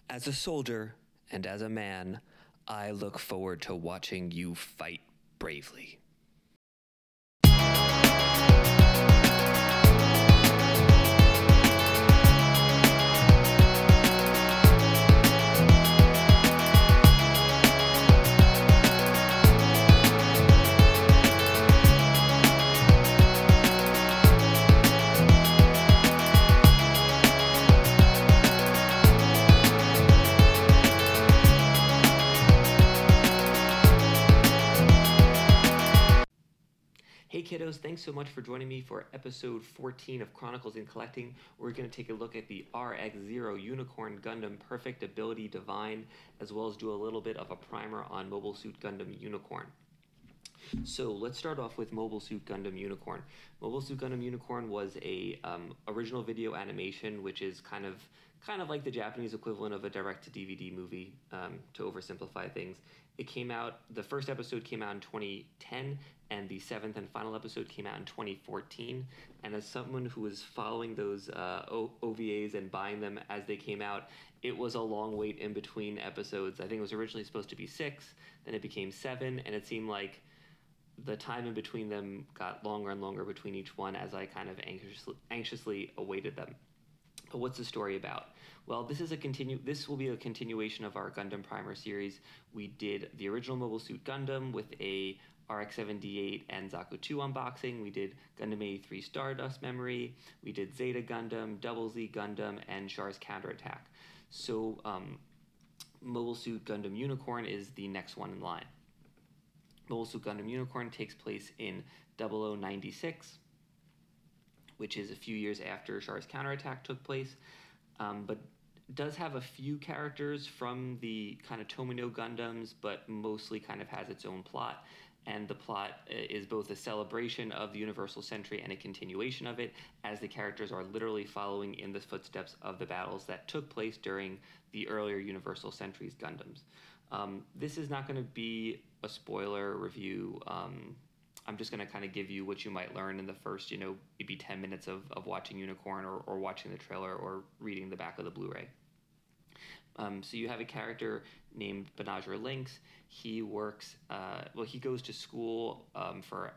As a soldier and as a man, I look forward to watching you fight bravely. Hey kiddos, thanks so much for joining me for episode 14 of Chronicles in Collecting. We're going to take a look at the RX-0 Unicorn Gundam Perfectibility Divine, as well as do a little bit of a primer on Mobile Suit Gundam Unicorn. So let's start off with Mobile Suit Gundam Unicorn. Mobile Suit Gundam Unicorn was a original video animation, which is kind of like the Japanese equivalent of a direct-to-DVD movie, to oversimplify things. It came out, the first episode came out in 2010, and the seventh and final episode came out in 2014. And as someone who was following those OVAs and buying them as they came out, it was a long wait in between episodes. I think it was originally supposed to be 6, then it became 7, and it seemed like the time in between them got longer and longer between each one as I kind of anxiously awaited them. But what's the story about? Well, this will be a continuation of our Gundam Primer series. We did the original Mobile Suit Gundam with a RX-7D8 and Zaku 2 unboxing. We did Gundam 83 Stardust Memory. We did Zeta Gundam, Double Z Gundam, and Char's Counterattack. So Mobile Suit Gundam Unicorn is the next one in line. Mobile Suit Gundam Unicorn takes place in 0096, which is a few years after Char's Counterattack took place, but does have a few characters from the kind of Tomino Gundams, but mostly kind of has its own plot. And the plot is both a celebration of the Universal Century and a continuation of it, as the characters are literally following in the footsteps of the battles that took place during the earlier Universal Centuries Gundams. This is not going to be a spoiler review. I'm just going to kind of give you what you might learn in the first, maybe 10 minutes of watching Unicorn or watching the trailer or reading the back of the Blu-ray. So you have a character named Banagher Lynx. He works, he goes to school for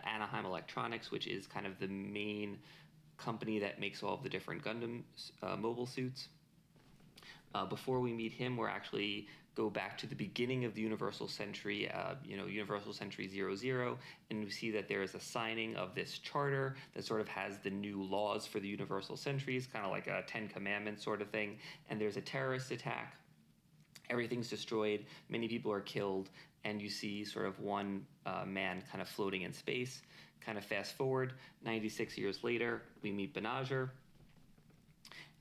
Anaheim Electronics, which is kind of the main company that makes all of the different Gundam mobile suits. Before we meet him, we're actually go back to the beginning of the Universal Century, Universal Century 00, and we see that there is a signing of this charter that sort of has the new laws for the Universal Centuries, kind of like a 10 Commandments sort of thing, and there's a terrorist attack. Everything's destroyed, many people are killed, and you see sort of one man kind of floating in space. Kind of fast forward, 96 years later, we meet Banagher,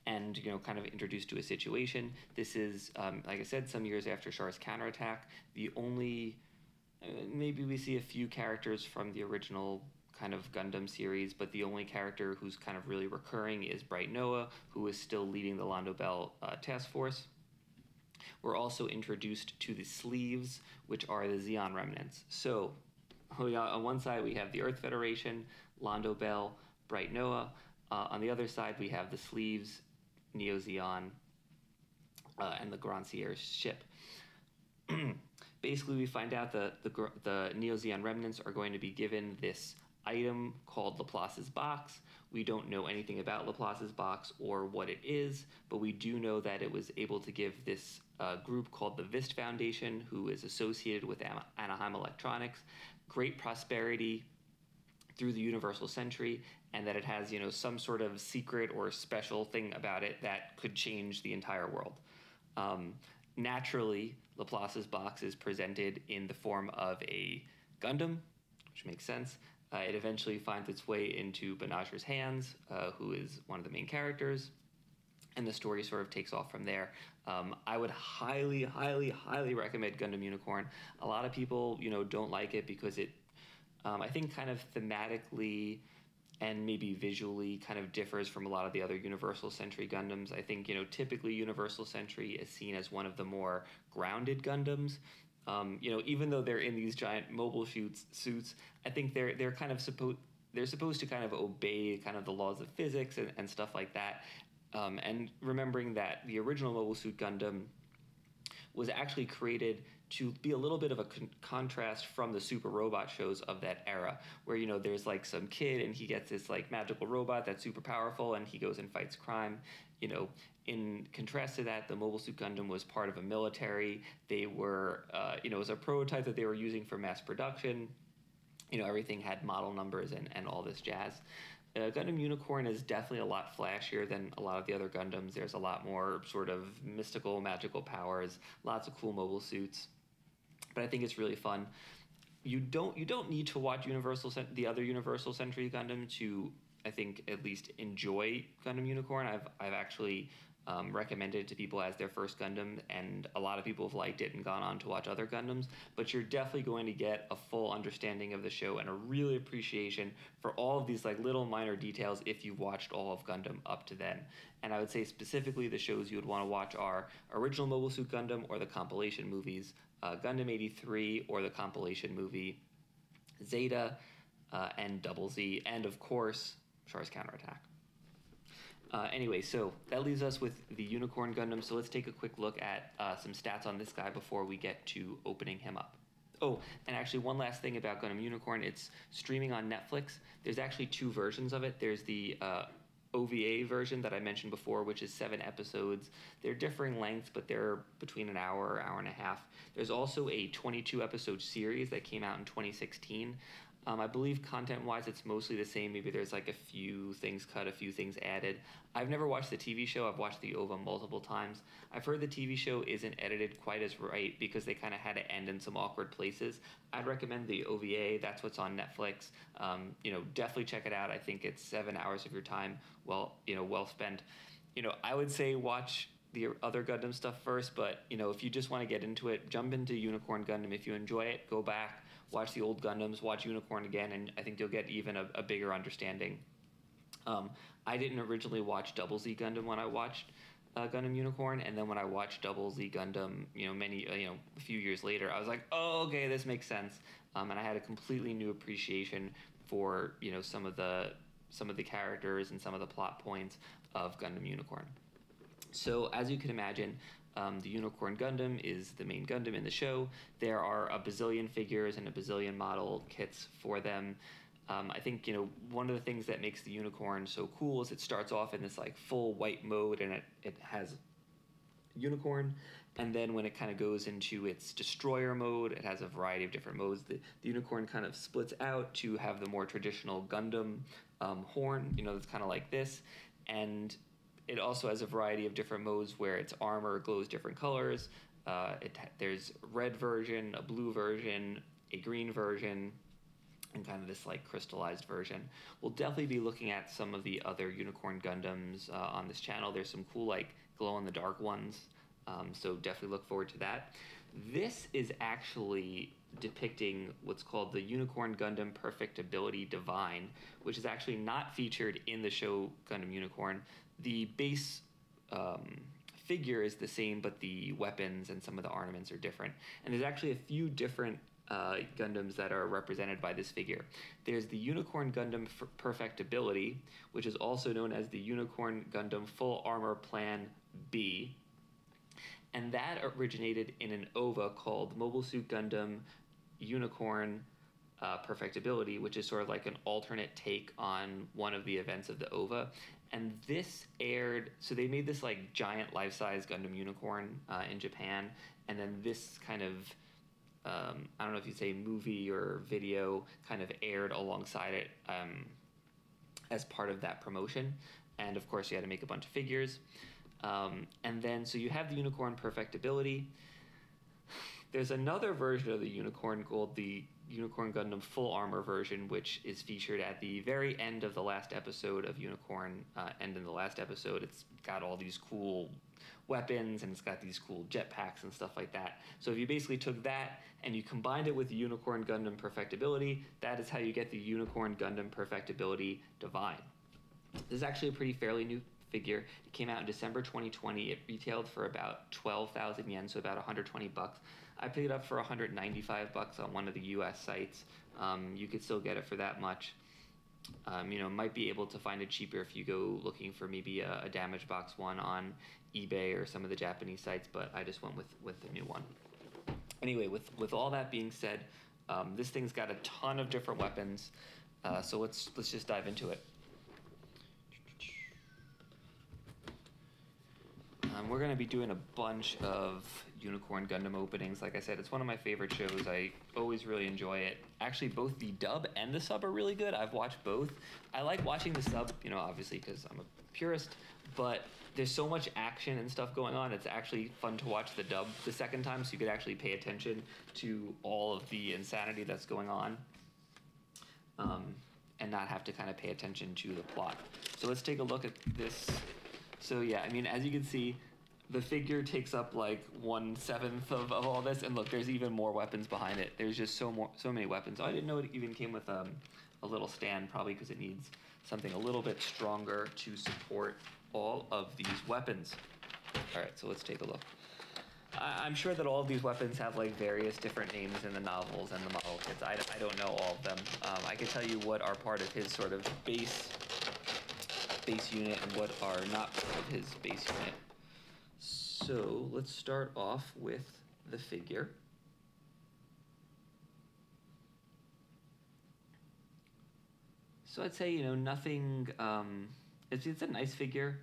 and kind of introduced to a situation. This is, like I said, some years after Char's Counterattack. The only, maybe we see a few characters from the original kind of Gundam series, but the only character who's kind of really recurring is Bright Noah, who is still leading the Londo Bell task force. We're also introduced to the sleeves, which are the Zeon remnants. So on one side we have the Earth Federation, Londo Bell, Bright Noah. On the other side we have the sleeves, Neo Zeon, and the Grand Sierra's ship. Basically, we find out that the Neo Zeon remnants are going to be given this item called Laplace's box. We don't know anything about Laplace's box or what it is, but we do know that it was able to give this group called the Vist Foundation, who is associated with Anaheim Electronics, great prosperity through the Universal Century, and that it has, some sort of secret or special thing about it that could change the entire world. Naturally, Laplace's box is presented in the form of a Gundam, which makes sense. It eventually finds its way into Banagher's hands, who is one of the main characters, and the story sort of takes off from there. I would highly, highly, highly recommend Gundam Unicorn. A lot of people, don't like it because it, I think, kind of thematically and maybe visually kind of differs from a lot of the other Universal Century Gundams. I think, typically Universal Century is seen as one of the more grounded Gundams. Even though they're in these giant mobile suits, I think they're kind of supposed to kind of obey kind of the laws of physics and stuff like that. And remembering that the original Mobile Suit Gundam was actually created to be a little bit of a contrast from the super robot shows of that era, where, you know, there's like some kid and he gets this like magical robot that's super powerful and he goes and fights crime. You know, in contrast to that, the Mobile Suit Gundam was part of a military. They were, you know, it was a prototype that they were using for mass production. You know, everything had model numbers and all this jazz. Gundam Unicorn is definitely a lot flashier than a lot of the other Gundams. There's a lot more sort of mystical, magical powers, lots of cool mobile suits. But I think it's really fun. You don't need to watch the other Universal Century Gundam to, I think, at least enjoy Gundam Unicorn. I've actually recommended it to people as their first Gundam, and a lot of people have liked it and gone on to watch other Gundams. But you're definitely going to get a full understanding of the show and a really appreciation for all of these like little minor details if you've watched all of Gundam up to then. And I would say specifically the shows you would want to watch are original Mobile Suit Gundam or the compilation movies, Gundam 83 or the compilation movie, Zeta and Double Z, and of course Char's Counterattack. Anyway, so that leaves us with the Unicorn Gundam. So let's take a quick look at some stats on this guy before we get to opening him up. Oh, and actually one last thing about Gundam Unicorn. It's streaming on Netflix. There's actually two versions of it. There's the OVA version that I mentioned before, which is 7 episodes. They're differing lengths, but they're between an hour, hour and a half. There's also a 22-episode series that came out in 2016. I believe content-wise it's mostly the same. Maybe there's like a few things cut, a few things added. I've never watched the TV show. I've watched the OVA multiple times. I've heard the TV show isn't edited quite as right because they kind of had to end in some awkward places. I'd recommend the OVA. That's what's on Netflix. You know, definitely check it out. I think it's 7 hours of your time well spent. You know, I would say watch the other Gundam stuff first, but, you know, if you just want to get into it, jump into Unicorn Gundam. If you enjoy it, go back, watch the old Gundams, watch Unicorn again, and I think you'll get even a bigger understanding. I didn't originally watch Double Z Gundam when I watched Gundam Unicorn, and then when I watched Double Z Gundam, a few years later, I was like, oh, okay, this makes sense, and I had a completely new appreciation for, you know, some of the characters and some of the plot points of Gundam Unicorn. So as you can imagine, the Unicorn Gundam is the main Gundam in the show. There are a bazillion figures and a bazillion model kits for them. I think, you know, one of the things that makes the Unicorn so cool is it starts off in this like full white mode, and it has Unicorn, and then when it kind of goes into its destroyer mode, it has a variety of different modes. The Unicorn kind of splits out to have the more traditional Gundam horn, you know, that's kind of like this, and it also has a variety of different modes where its armor glows different colors. There's a red version, a blue version, a green version, and kind of this like crystallized version. We'll definitely be looking at some of the other Unicorn Gundams on this channel. There's some cool like glow-in-the-dark ones, so definitely look forward to that. This is actually depicting what's called the Unicorn Gundam Perfectibility Divine, which is actually not featured in the show Gundam Unicorn. The base figure is the same, but the weapons and some of the ornaments are different. And there's actually a few different Gundams that are represented by this figure. There's the Unicorn Gundam Perfectibility, which is also known as the Unicorn Gundam Full Armor Plan B. And that originated in an OVA called Mobile Suit Gundam Unicorn Perfectibility, which is sort of like an alternate take on one of the events of the OVA. And this aired, so they made this like giant life-size Gundam Unicorn in Japan, and then this kind of, I don't know if you'd say movie or video, kind of aired alongside it as part of that promotion. And of course you had to make a bunch of figures. And then, so you have the Unicorn Perfectibility. There's another version of the Unicorn called the Unicorn Gundam Full Armor version, which is featured at the very end of the last episode of Unicorn. And in the last episode, it's got all these cool weapons, and it's got these cool jetpacks and stuff like that. So if you basically took that and you combined it with the Unicorn Gundam Perfectibility, that is how you get the Unicorn Gundam Perfectibility Divine. This is actually a pretty fairly new figure. It came out in December 2020. It retailed for about 12,000 yen, so about 120 bucks. I picked it up for 195 bucks on one of the US sites. You could still get it for that much. Might be able to find it cheaper if you go looking for maybe a damage box one on eBay or some of the Japanese sites, but I just went with the new one. Anyway, with all that being said, this thing's got a ton of different weapons, so let's just dive into it. We're going to be doing a bunch of Unicorn Gundam openings. Like I said, it's one of my favorite shows. I always really enjoy it. Actually, both the dub and the sub are really good. I've watched both. I like watching the sub, obviously because I'm a purist, but there's so much action and stuff going on. It's actually fun to watch the dub the second time so you could actually pay attention to all of the insanity that's going on, and not have to kind of pay attention to the plot. So let's take a look at this. So yeah, as you can see, the figure takes up like 1/7 of all this, and look, there's even more weapons behind it. There's just so many weapons. Oh, I didn't know it even came with a little stand, probably because it needs something a little bit stronger to support all of these weapons. All right, so let's take a look. I'm sure that all of these weapons have like various different names in the novels and the model kits. I don't know all of them. I can tell you what are part of his sort of base unit and what are not part of his base unit. So let's start off with the figure. So I'd say, nothing, it's a nice figure.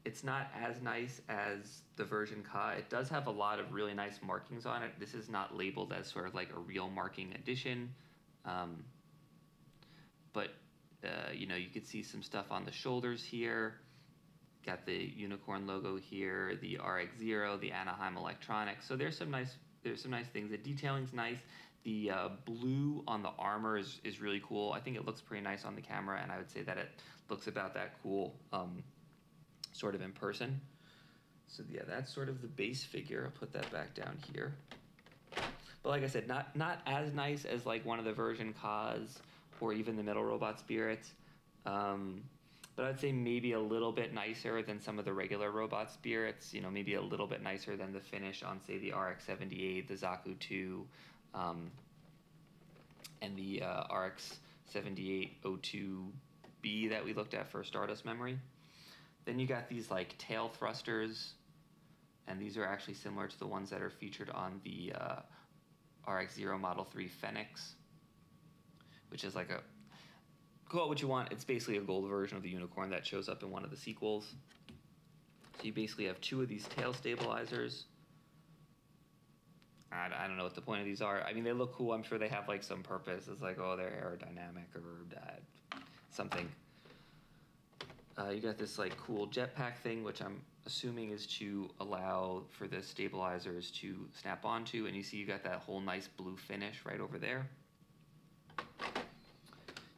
It's not as nice as the version Ka. It does have a lot of really nice markings on it. This is not labeled as sort of like a real marking edition. But, you could see some stuff on the shoulders here. Got the Unicorn logo here, the RX-0, the Anaheim Electronics. So there's some nice things. The detailing's nice. The blue on the armor is really cool. I think it looks pretty nice on the camera, and I would say that it looks about that cool, sort of in person. So yeah, that's sort of the base figure. I'll put that back down here. But like I said, not as nice as like one of the version Kas or even the Metal Robot Spirits. But I'd say maybe a little bit nicer than some of the regular robot spirits, maybe a little bit nicer than the finish on, say, the RX-78, the Zaku 2, and the RX-7802B that we looked at for Stardust Memory. Then you got these like tail thrusters, and these are actually similar to the ones that are featured on the RX-0 Model 3 Phoenix, which is like call it what you want. It's basically a gold version of the Unicorn that shows up in one of the sequels. So you basically have two of these tail stabilizers. I don't know what the point of these are. They look cool. I'm sure they have like some purpose. It's like, oh, they're aerodynamic or something. You got this like cool jetpack thing, which I'm assuming is to allow for the stabilizers to snap onto. And you see you got that whole nice blue finish right over there.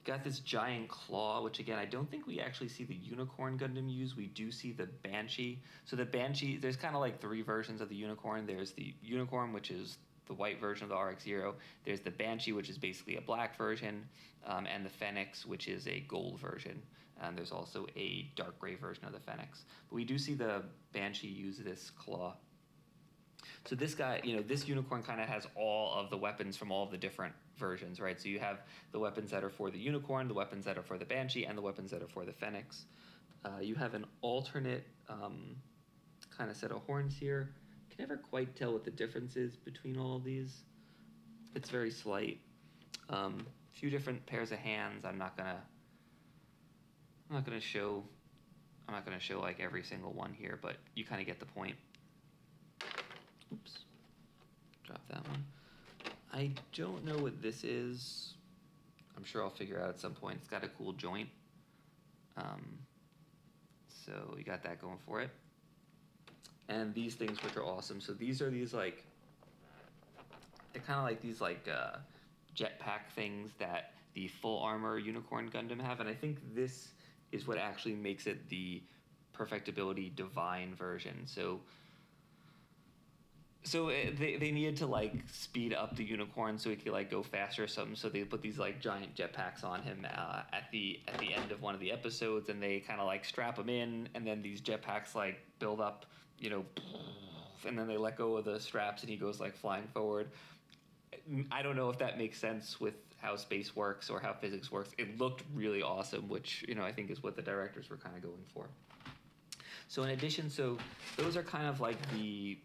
Got this giant claw, which again, I don't think we actually see the Unicorn Gundam use. We do see the Banshee. So the Banshee, there's kind of like three versions of the Unicorn. There's the Unicorn, which is the white version of the RX-0. There's the Banshee, which is basically a black version, and the Phoenix, which is a gold version. And there's also a dark gray version of the Phoenix. But we do see the Banshee use this claw. So this guy, this Unicorn kind of has all of the weapons from all of the different versions, right? So you have the weapons that are for the Unicorn, the weapons that are for the Banshee, and the weapons that are for the Phoenix. You have an alternate kind of set of horns here. Can never quite tell what the difference is between all of these. It's very slight. Few different pairs of hands. I'm not gonna show like every single one here, but you kind of get the point. Oops, drop that one. I don't know what this is. I'm sure I'll figure out at some point. It's got a cool joint. So we got that going for it. And these things, which are awesome. So these are these like, they're kind of like these like jetpack things that the full armor Unicorn Gundam have. And I think this is what actually makes it the Perfectibility Divine version. So they needed to like speed up the Unicorn so he could like go faster or something. So they put these like giant jetpacks on him at the end of one of the episodes, and they kind of like strap him in, and then these jetpacks like build up, and then they let go of the straps, and he goes like flying forward. I don't know if that makes sense with how space works or how physics works. It looked really awesome, which, you know, I think is what the directors were kind of going for. So in addition, so those are kind of like the,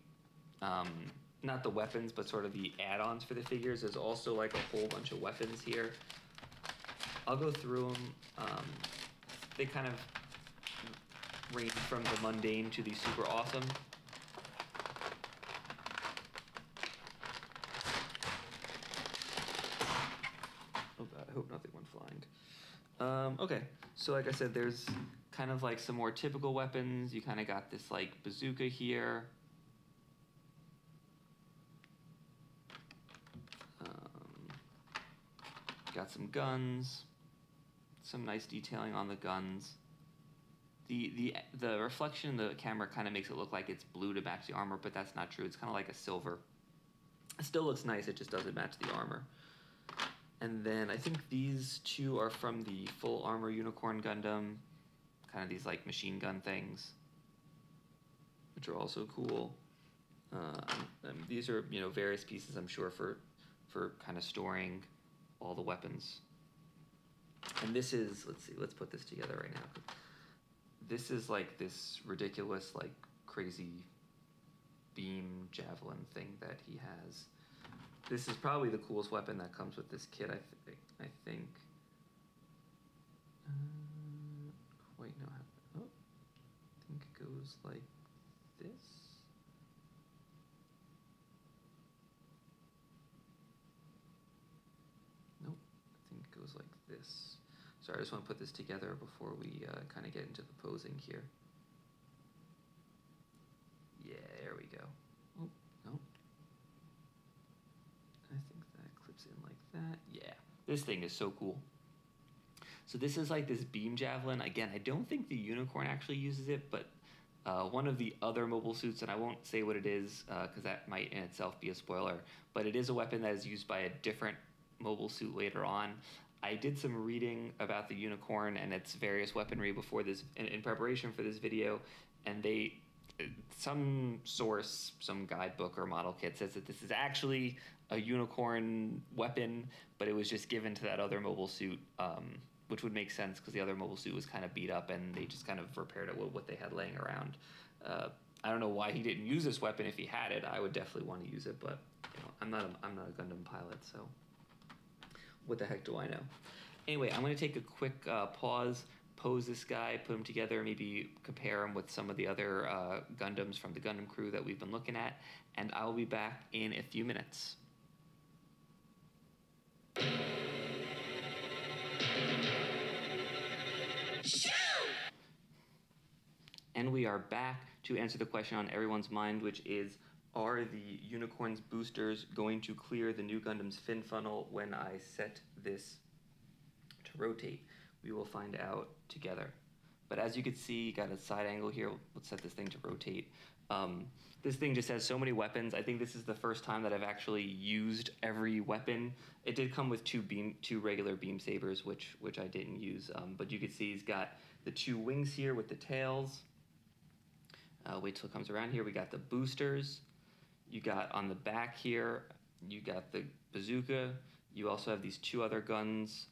not the weapons, but sort of the add-ons for the figures. There's also like a whole bunch of weapons here. I'll go through them. They kind of range from the mundane to the super awesome. Oh god, I hope nothing went flying. Okay, so like I said, there's kind of like some more typical weapons. You kind of got this like bazooka here. Got some guns, some nice detailing on the guns. The reflection in the camera kind of makes it look like it's blue to match the armor, but that's not true. It's kind of like a silver. It still looks nice, it just doesn't match the armor. And then I think these two are from the full armor Unicorn Gundam, kind of these like machine gun things, which are also cool. These are, you know, various pieces, I'm sure, for kind of storing all the weapons. And this is, let's see, let's put this together right now. This is like this ridiculous, like crazy beam javelin thing that he has. This is probably the coolest weapon that comes with this kit, I think. Quite know how, oh, I think it goes like this. Nope, I think it goes like this. Sorry, I just want to put this together before we kind of get into the posing here. Yeah, there we go. Oh, no. I think that clips in like that. Yeah, this thing is so cool. So this is like this beam javelin. Again, I don't think the Unicorn actually uses it, but one of the other mobile suits, and I won't say what it is because that might in itself be a spoiler, but it is a weapon that is used by a different mobile suit later on. I did some reading about the Unicorn and its various weaponry before this, in preparation for this video, and some source, some guidebook or model kit says that this is actually a Unicorn weapon, but it was just given to that other mobile suit, which would make sense because the other mobile suit was kind of beat up and they just kind of repaired it with what they had laying around. I don't know why he didn't use this weapon. If he had it, I would definitely want to use it, but you know, I'm not a Gundam pilot, so what the heck do I know? Anyway, I'm going to take a quick pause, pose this guy, put him together, maybe compare him with some of the other Gundams from the Gundam crew that we've been looking at, and I'll be back in a few minutes. And we are back to answer the question on everyone's mind, which is, are the Unicorn's boosters going to clear the new Gundam's fin funnel when I set this to rotate? We will find out together. But as you can see, got a side angle here. Let's set this thing to rotate. This thing just has so many weapons. I think this is the first time that I've actually used every weapon. It did come with two regular beam sabers, which I didn't use. But you can see he's got the two wings here with the tails. Wait till it comes around here. We got the boosters. You got on the back here, you got the bazooka. You also have these two other guns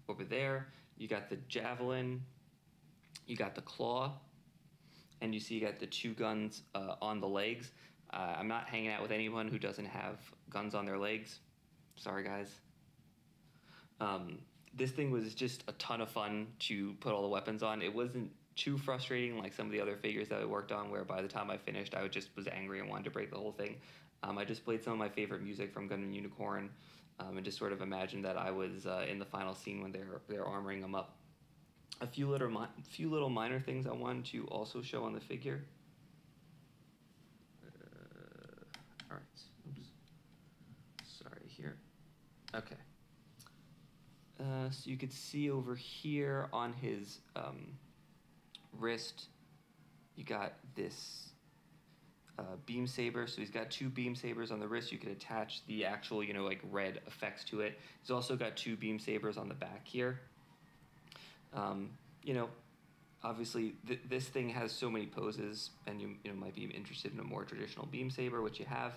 over there. You got the javelin. You got the claw. And you see you got the two guns on the legs. I'm not hanging out with anyone who doesn't have guns on their legs. Sorry, guys. This thing was just a ton of fun to put all the weapons on. It wasn't too frustrating like some of the other figures that I worked on, where by the time I finished, I just was angry and wanted to break the whole thing. I just played some of my favorite music from Gundam Unicorn, and just sort of imagined that I was in the final scene when they're armoring them up. A few little minor things I wanted to also show on the figure. All right. Oops. Sorry here. Okay. So you could see over here on his wrist, you got this beam saber. So he's got two beam sabers on the wrist. You could attach the actual, you know, like red effects to it. He's also got two beam sabers on the back here. You know, obviously this thing has so many poses, and you know might be interested in a more traditional beam saber, which you have.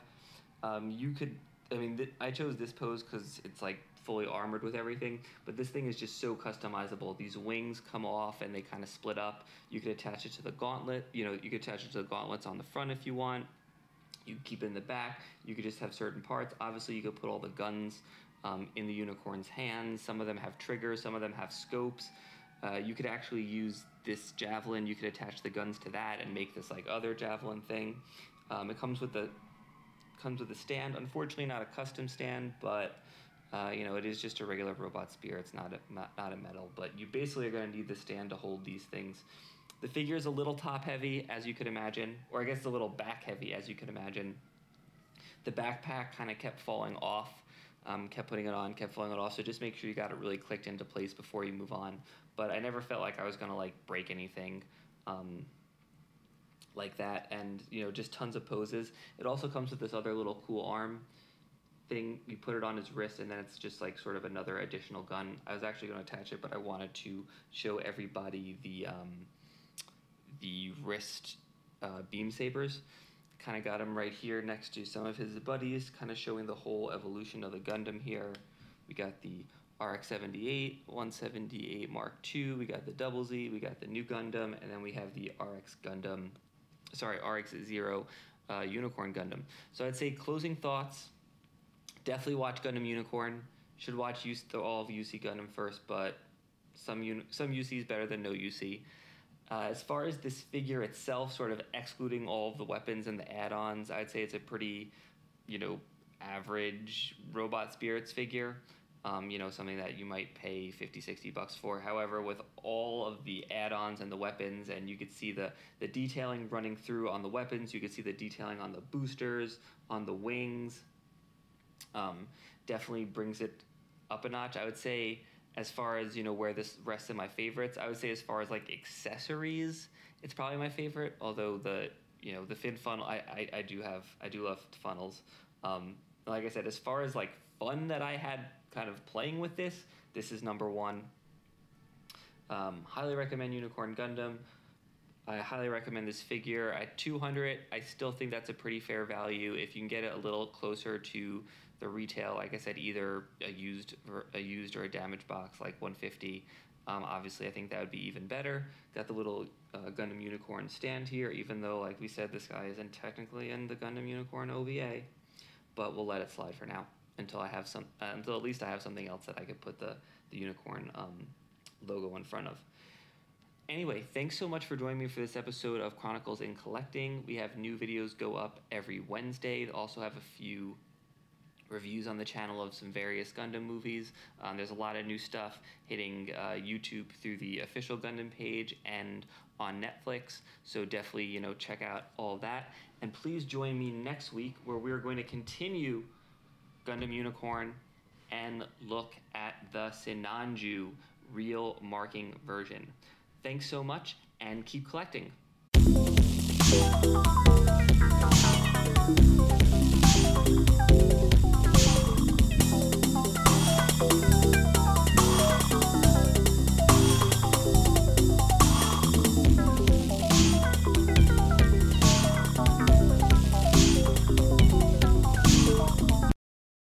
You could, I mean, I chose this pose because it's like fully armored with everything, but this thing is just so customizable. These wings come off and they kind of split up. You could attach it to the gauntlet. You could attach it to the gauntlets on the front if you want. You can keep it in the back. You could just have certain parts. Obviously, you could put all the guns in the unicorn's hands. Some of them have triggers. Some of them have scopes. You could actually use this javelin. You could attach the guns to that and make this like other javelin thing. It comes with the stand. Unfortunately, not a custom stand, but it is just a regular robot spear. It's not a metal, but you basically are going to need the stand to hold these things. The figure is a little top heavy, as you could imagine, or I guess a little back heavy, as you could imagine. The backpack kind of kept falling off. Kept putting it on, kept falling it off. So just make sure you got it really clicked into place before you move on. But I never felt like I was gonna like break anything like that. And just tons of poses. It also comes with this other little cool arm thing. You put it on his wrist, and then it's just like sort of another additional gun. I was actually going to attach it, but I wanted to show everybody the wrist beam sabers. Kind of got him right here next to some of his buddies, kind of showing the whole evolution of the Gundam here. We got the RX-78, 178 Mark II, we got the Double Z, we got the new Gundam, and then we have the RX-0 Unicorn Gundam. So I'd say closing thoughts, definitely watch Gundam Unicorn. Should watch all of UC Gundam first, but some UC is better than no UC. As far as this figure itself, sort of excluding all of the weapons and the add-ons, I'd say it's a pretty, average Robot Spirits figure. Something that you might pay $50-$60 for. However, with all of the add-ons and the weapons, and you could see the detailing running through on the weapons, you could see the detailing on the boosters, on the wings, definitely brings it up a notch. I would say, as far as where this rests in my favorites, I would say as far as like accessories, it's probably my favorite. Although the fin funnel, I do love funnels. Like I said, as far as like fun that I had kind of playing with this is number one. Highly recommend Unicorn Gundam. I highly recommend this figure. At $200, I still think that's a pretty fair value. If you can get it a little closer to the retail, like I said, either a used or a damaged box like $150, obviously I think that would be even better. Got the little Gundam Unicorn stand here, even though, like we said, this guy isn't technically in the Gundam Unicorn OVA, but we'll let it slide for now until at least I have something else that I could put the Unicorn logo in front of. Anyway, thanks so much for joining me for this episode of Chronicles in Collecting. We have new videos go up every Wednesday. Also have a few reviews on the channel of some various Gundam movies. There's a lot of new stuff hitting YouTube through the official Gundam page and on Netflix, so definitely check out all that. And please join me next week, where we're going to continue Gundam Unicorn and look at the Sinanju real marking version. Thanks so much, and keep collecting.